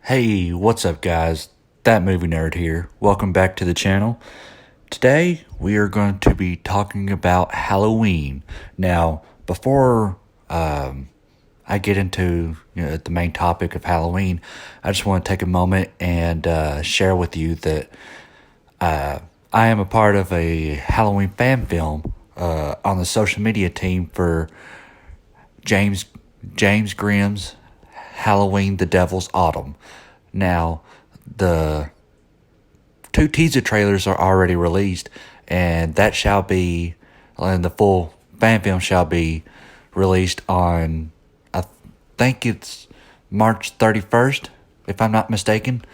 Hey, what's up, guys? That Movie Nerd here. Welcome back to the channel. Today, we are going to be talking about Halloween. Now, before I get into the main topic of Halloween, I just want to take a moment and share with you that I am a part of a Halloween fan film on the social media team for James Grimm's Halloween: The Devil's Autumn. Now, the two teaser trailers are already released, and the full fan film shall be released on, I think it's March 31st, if I'm not mistaken.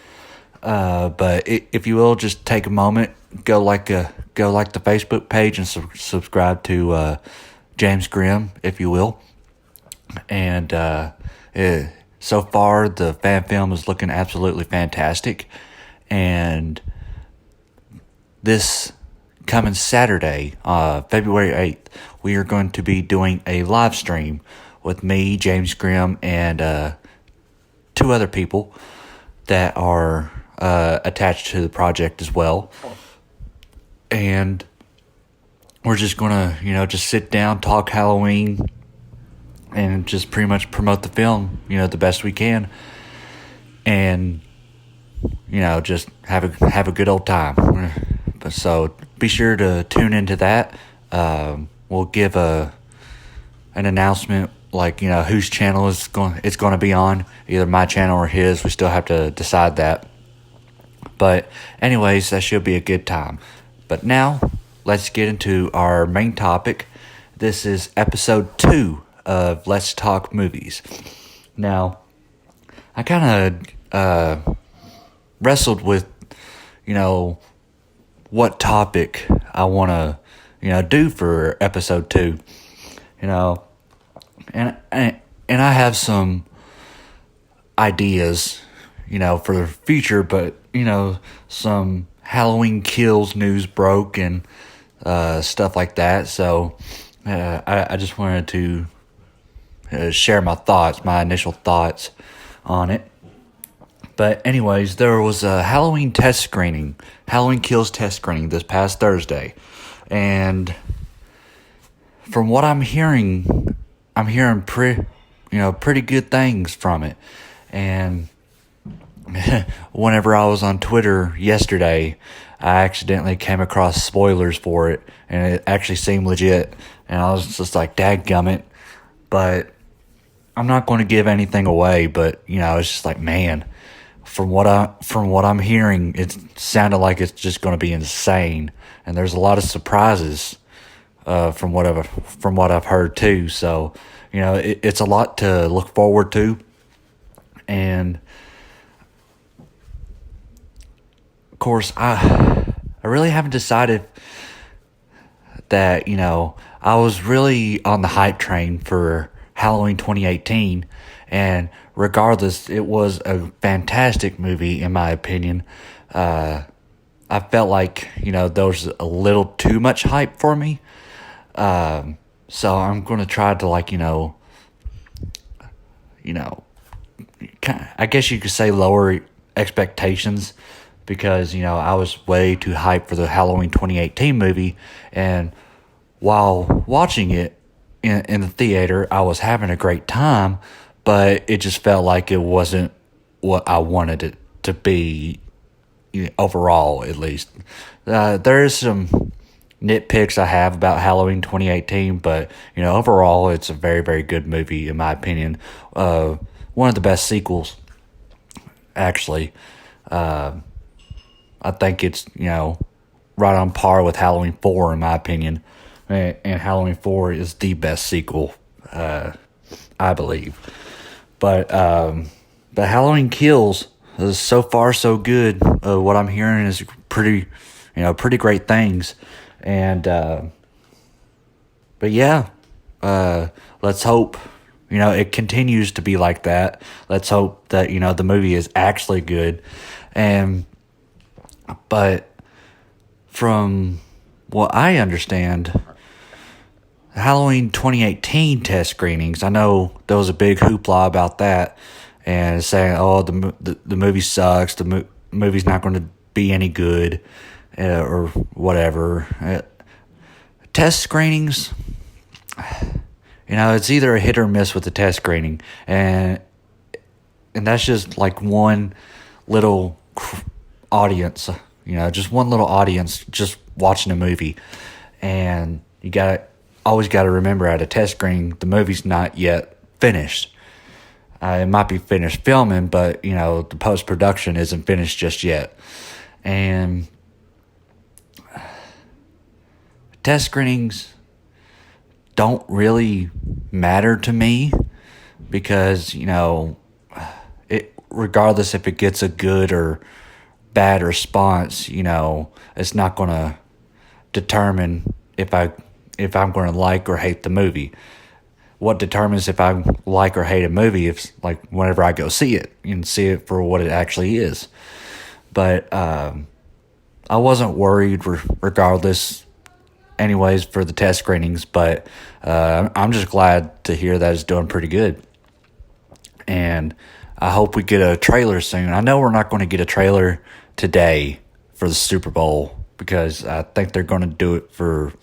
But if you will, just take a moment, go like the Facebook page and subscribe to James Grimm, if you will. And so far, the fan film is looking absolutely fantastic. And this coming Saturday, February 8th, we are going to be doing a live stream with me, James Grimm, and two other people that are attached to the project as well. And we're just going to, just sit down, talk Halloween, and just pretty much promote the film, the best we can, and just have a good old time. So be sure to tune into that. We'll give an announcement, like whose channel it's going to be on, either my channel or his. We still have to decide that. But anyways, that should be a good time. But now let's get into our main topic. This is episode 2 of Let's Talk Movies. Now, I kind of wrestled with, what topic I want to, do for episode 2, and I have some ideas, for the future, but, some Halloween Kills news broke and stuff like that, so I just wanted to share my initial thoughts on it. But anyways, there was a Halloween Kills test screening this past Thursday, and from what I'm hearing pretty good things from it. And whenever I was on Twitter yesterday, I accidentally came across spoilers for it, and it actually seemed legit, and I was just like, dadgummit. But I'm not going to give anything away, but it's just like, man, from what I'm hearing, it sounded like it's just going to be insane, and there's a lot of surprises from what I've heard too. So it's a lot to look forward to, and of course I really haven't decided that I was really on the hype train for Halloween 2018, and regardless, it was a fantastic movie in my opinion. I felt like there was a little too much hype for me, so I'm going to try to I guess you could say lower expectations, because I was way too hyped for the Halloween 2018 movie, and while watching it in the theater, I was having a great time, but it just felt like it wasn't what I wanted it to be, overall, at least. There is some nitpicks I have about Halloween 2018, but overall, it's a very, very good movie in my opinion. One of the best sequels, actually. I think it's right on par with Halloween 4 in my opinion. And Halloween 4 is the best sequel, I believe. But Halloween Kills is so far so good. What I'm hearing is pretty great things. And but yeah, let's hope it continues to be like that. Let's hope that the movie is actually good. But from what I understand, Halloween 2018 test screenings, I know there was a big hoopla about that, and saying, "Oh, the movie sucks. Movie's not going to be any good, or whatever." Test screenings, it's either a hit or miss with the test screening, and that's just like one little audience. Just one little audience just watching a movie, and you always got to remember at a test screening, the movie's not yet finished. It might be finished filming, but the post production isn't finished just yet, and test screenings don't really matter to me because regardless if it gets a good or bad response, it's not going to determine if I'm going to like or hate the movie. What determines if I like or hate a movie is like whenever I go see it and see it for what it actually is. But I wasn't worried regardless anyways for the test screenings, but I'm just glad to hear that it's doing pretty good. And I hope we get a trailer soon. I know we're not going to get a trailer today for the Super Bowl because I think they're going to do it for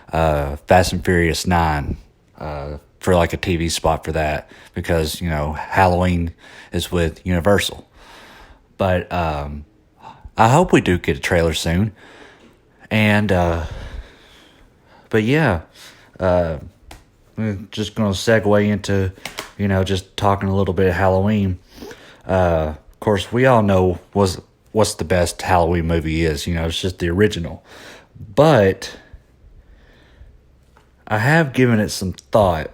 Fast and Furious 9 for like a TV spot for that because, Halloween is with Universal. But I hope we do get a trailer soon. And, but yeah, I'm just going to segue into, just talking a little bit of Halloween. Of course, we all know what's the best Halloween movie is. It's just the original. But I have given it some thought.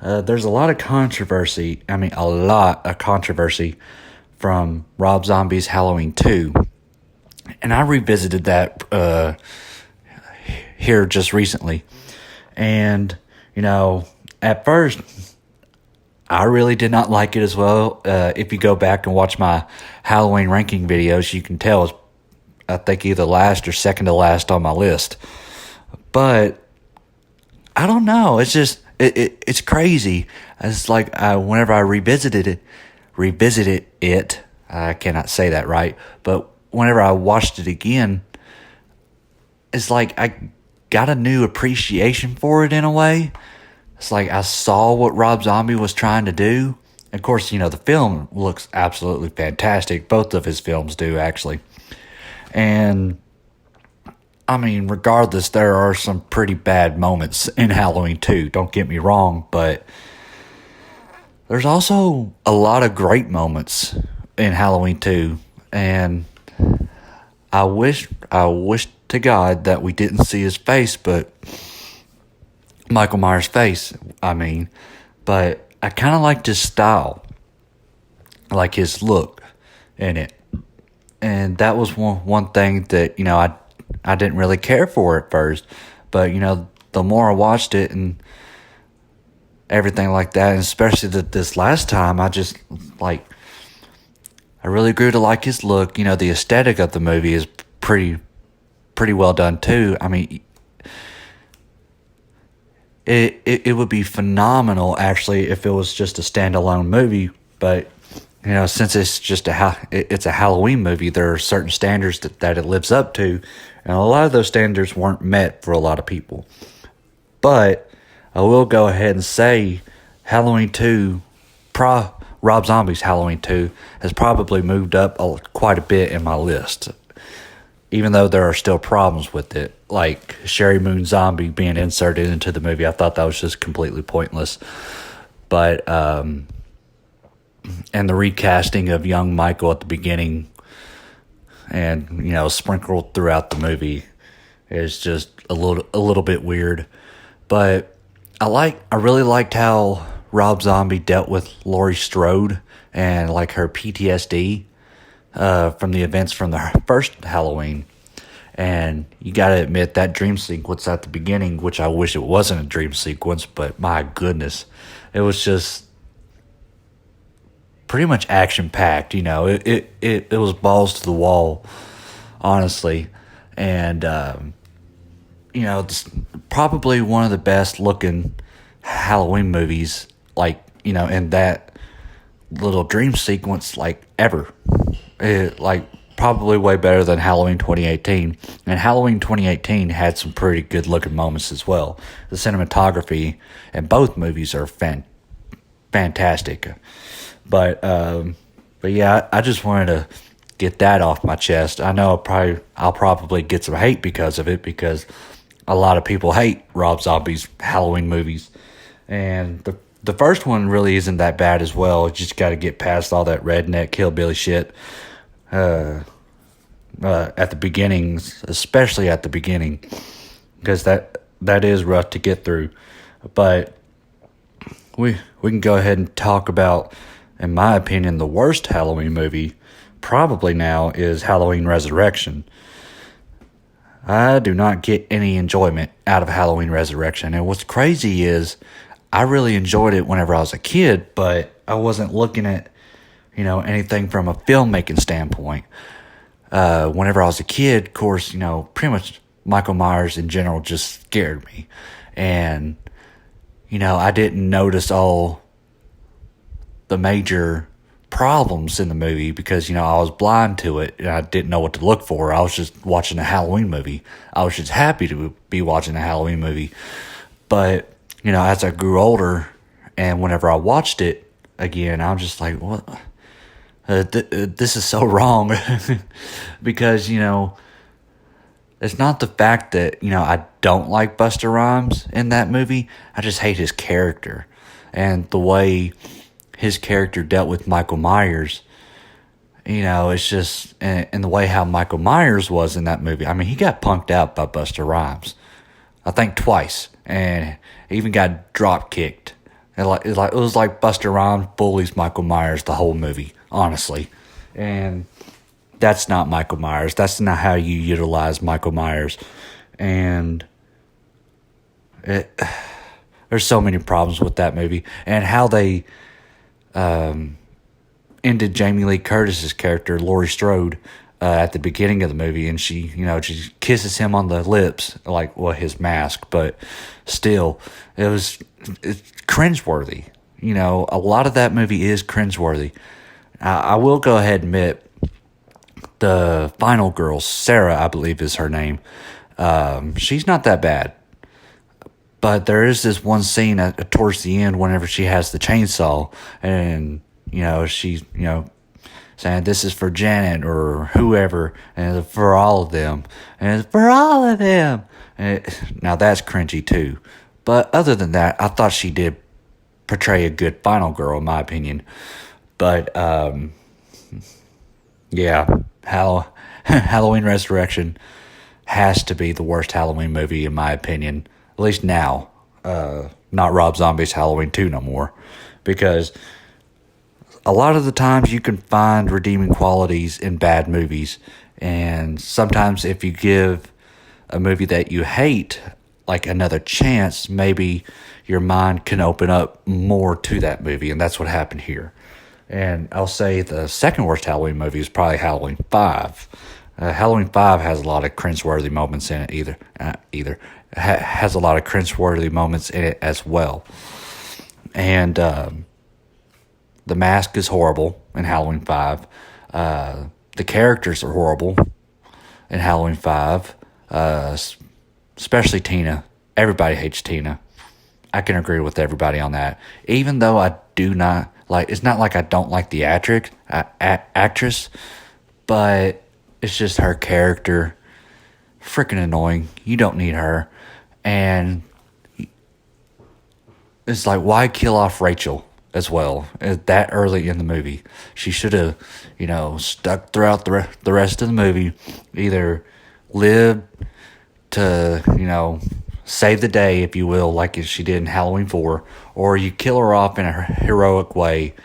There's a lot of controversy. A lot of controversy from Rob Zombie's Halloween 2. And I revisited that here just recently. And, at first, I really did not like it as well. If you go back and watch my Halloween ranking videos, you can tell it's, I think, either last or second to last on my list. But I don't know. It's just, it's crazy. It's like whenever I revisited it, I cannot say that right, but whenever I watched it again, it's like I got a new appreciation for it in a way. It's like I saw what Rob Zombie was trying to do. Of course, the film looks absolutely fantastic. Both of his films do, actually. And, regardless, there are some pretty bad moments in Halloween 2. Don't get me wrong, but there's also a lot of great moments in Halloween 2. And I wish to God that we didn't see his face, but Michael Myers' face, but I kind of liked his style, like his look in it. And that was one thing that, I didn't really care for at first, but, the more I watched it and everything like that, and especially this last time, I just, I really grew to like his look. The aesthetic of the movie is pretty well done, too. It would be phenomenal, actually, if it was just a standalone movie, but since it's just it's a Halloween movie, there are certain standards that it lives up to, and a lot of those standards weren't met for a lot of people. But I will go ahead and say Halloween 2, Rob Zombie's Halloween 2 has probably moved up quite a bit in my list, even though there are still problems with it, like Sherry Moon Zombie being inserted into the movie. I thought that was just completely pointless. But and the recasting of young Michael at the beginning and, sprinkled throughout the movie is just a little bit weird. But I really liked how Rob Zombie dealt with Laurie Strode and her PTSD from the events from the first Halloween. And you got to admit that dream sequence at the beginning, which I wish it wasn't a dream sequence, but my goodness, it was just pretty much action-packed. It was balls to the wall, honestly. And, it's probably one of the best looking Halloween movies, in that little dream sequence like ever. Like probably way better than Halloween 2018. And Halloween 2018 had some pretty good looking moments as well. The cinematography in both movies are fantastic. But yeah, I just wanted to get that off my chest. I know I'll probably get some hate because of it, because a lot of people hate Rob Zombie's Halloween movies. And the first one really isn't that bad as well. You just got to get past all that redneck hillbilly shit at the beginnings, especially at the beginning, because that is rough to get through. But we can go ahead and talk about, in my opinion, the worst Halloween movie probably now is Halloween Resurrection. I do not get any enjoyment out of Halloween Resurrection. And what's crazy is I really enjoyed it whenever I was a kid, but I wasn't looking at, anything from a filmmaking standpoint. Whenever I was a kid, of course, pretty much Michael Myers in general just scared me. And, I didn't notice all the major problems in the movie because, I was blind to it and I didn't know what to look for. I was just watching a Halloween movie. I was just happy to be watching a Halloween movie. But, as I grew older and whenever I watched it again, I was just like, what? This is so wrong. Because, it's not the fact that, I don't like Busta Rhymes in that movie. I just hate his character. And the way his character dealt with Michael Myers, it's just, and the way how Michael Myers was in that movie. I mean, he got punked out by Busta Rhymes, I think twice, and even got drop kicked. It was like Busta Rhymes bullies Michael Myers the whole movie, honestly. And that's not Michael Myers. That's not how you utilize Michael Myers. And there's so many problems with that movie. And how they ended Jamie Lee Curtis's character, Laurie Strode, at the beginning of the movie. And she kisses him on the lips, his mask. But still, it's cringeworthy. A lot of that movie is cringeworthy. I will go ahead and admit, the final girl, Sarah, I believe is her name, she's not that bad. But there is this one scene towards the end whenever she has the chainsaw and, she's, saying this is for Janet or whoever, and for all of them, and it's for all of them. Now that's cringy too. But other than that, I thought she did portray a good final girl, in my opinion. But, yeah, Halloween Resurrection has to be the worst Halloween movie, in my opinion. At least now. Not Rob Zombie's Halloween 2 no more. Because a lot of the times you can find redeeming qualities in bad movies. And sometimes if you give a movie that you hate another chance, maybe your mind can open up more to that movie. And that's what happened here. And I'll say the second worst Halloween movie is probably Halloween 5. Halloween 5 has a lot of cringeworthy moments in it has a lot of cringeworthy moments in it as well. And the mask is horrible in Halloween 5. The characters are horrible in Halloween 5. Especially Tina. Everybody hates Tina. I can agree with everybody on that. Even though I do not... it's not like I don't like the actress, but it's just her character. Freaking annoying. You don't need her. And it's why kill off Rachel as well that early in the movie? She should have, stuck throughout the rest of the movie. Either lived to, save the day, if you will, like she did in Halloween 4, or you kill her off in a heroic way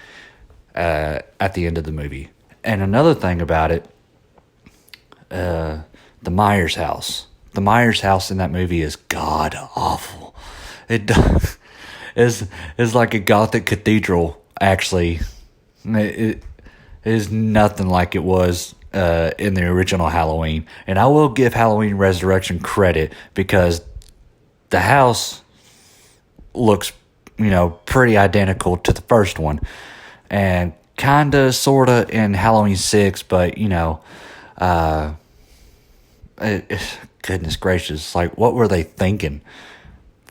at the end of the movie. And another thing about it, the Myers house. The Myers house in that movie is god awful. It is like a Gothic cathedral, actually. It is nothing like it was in the original Halloween. And I will give Halloween Resurrection credit because the house looks, pretty identical to the first one. and kinda, sorta in Halloween 6, but goodness gracious, like what were they thinking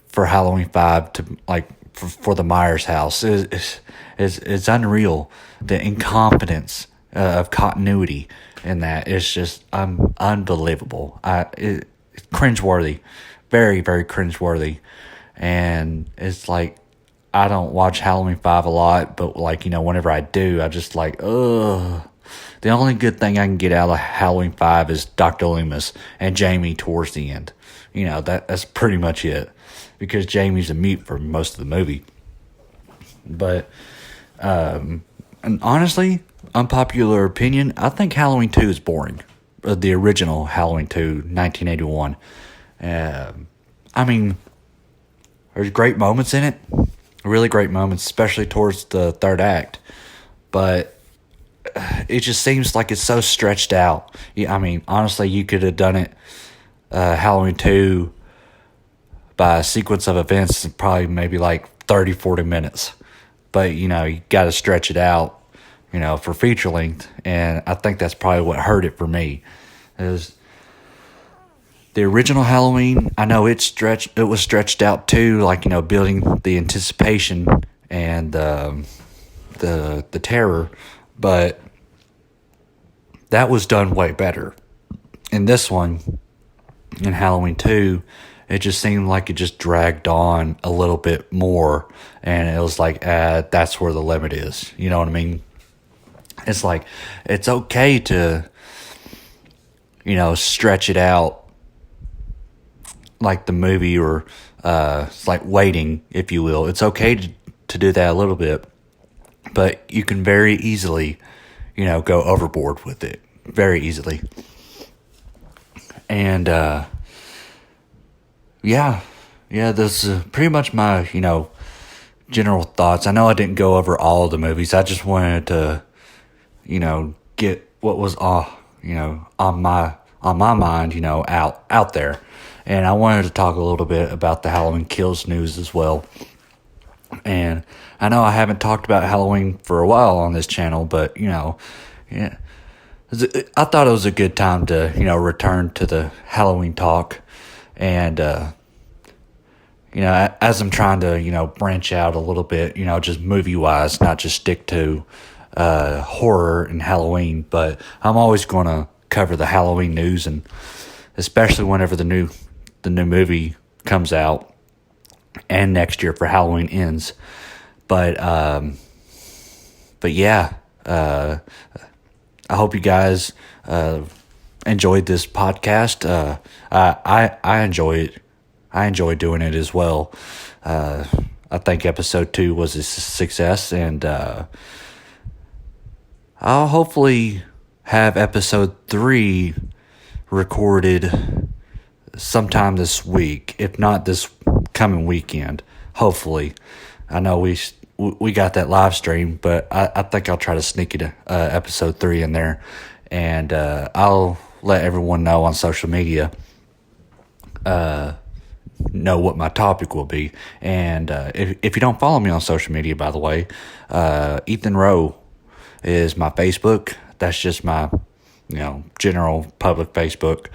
for Halloween 5 to like for the Myers house? It's unreal. The incompetence of continuity in that is just unbelievable. It's cringeworthy, very very cringeworthy, and it's like I don't watch Halloween 5 a lot, but whenever I do, I just like ugh. The only good thing I can get out of Halloween 5 is Dr. Loomis and Jamie towards the end. That's pretty much it, because Jamie's a mute for most of the movie. But and honestly, unpopular opinion, I think Halloween 2 is boring. The original Halloween 2, 1981. I mean, there's great moments in it, really great moments, especially towards the third act. But it just seems like it's so stretched out. I mean, honestly, you could have done it, Halloween 2, by a sequence of events in probably maybe like 30, 40 minutes. But, you got to stretch it out, for feature length. And I think that's probably what hurt it for me. Is the original Halloween, I know it was stretched out too, building the anticipation and the terror, but that was done way better. In this one, in Halloween 2, it just seemed like it just dragged on a little bit more, and it was like, that's where the limit is. You know what I mean? It's like, it's okay to, stretch it out like the movie, or it's like Waiting, if you will. It's okay to do that a little bit, but you can very easily, go overboard with it. Very easily. And, yeah, this is pretty much my, general thoughts. I know I didn't go over all the movies. I just wanted to, get what was on my mind, out there. And I wanted to talk a little bit about the Halloween Kills news as well. And I know I haven't talked about Halloween for a while on this channel, but, yeah, I thought it was a good time to, return to the Halloween talk. And, as I'm trying to, branch out a little bit, just movie-wise, not just stick to horror and Halloween, but I'm always going to cover the Halloween news, and especially whenever the new movie comes out, and next year for Halloween Ends. But yeah, I hope you guys enjoyed this podcast. I enjoy it. I enjoy doing it as well. I think episode 2 was a success, and I'll hopefully have episode 3 recorded sometime this week, if not this coming weekend. Hopefully, I know we got that live stream, but I think I'll try to sneak it episode 3 in there, and I'll let everyone know on social media. Know what my topic will be. And if you don't follow me on social media, by the way, Ethan Rowe is my Facebook. That's just my general public Facebook.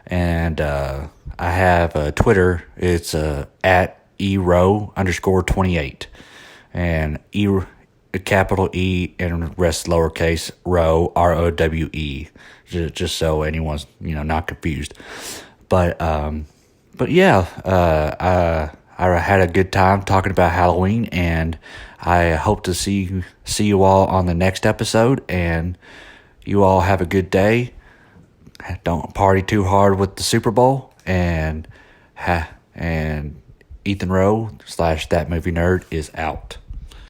And I have a Twitter. It's at erow_28, and capital E and rest lowercase Rowe, ROWE, just so anyone's not confused. But yeah, I had a good time talking about Halloween, and I hope to see you all on the next episode, and you all have a good day. Don't party too hard with the Super Bowl, and Ethan Rowe / That Movie Nerd is out.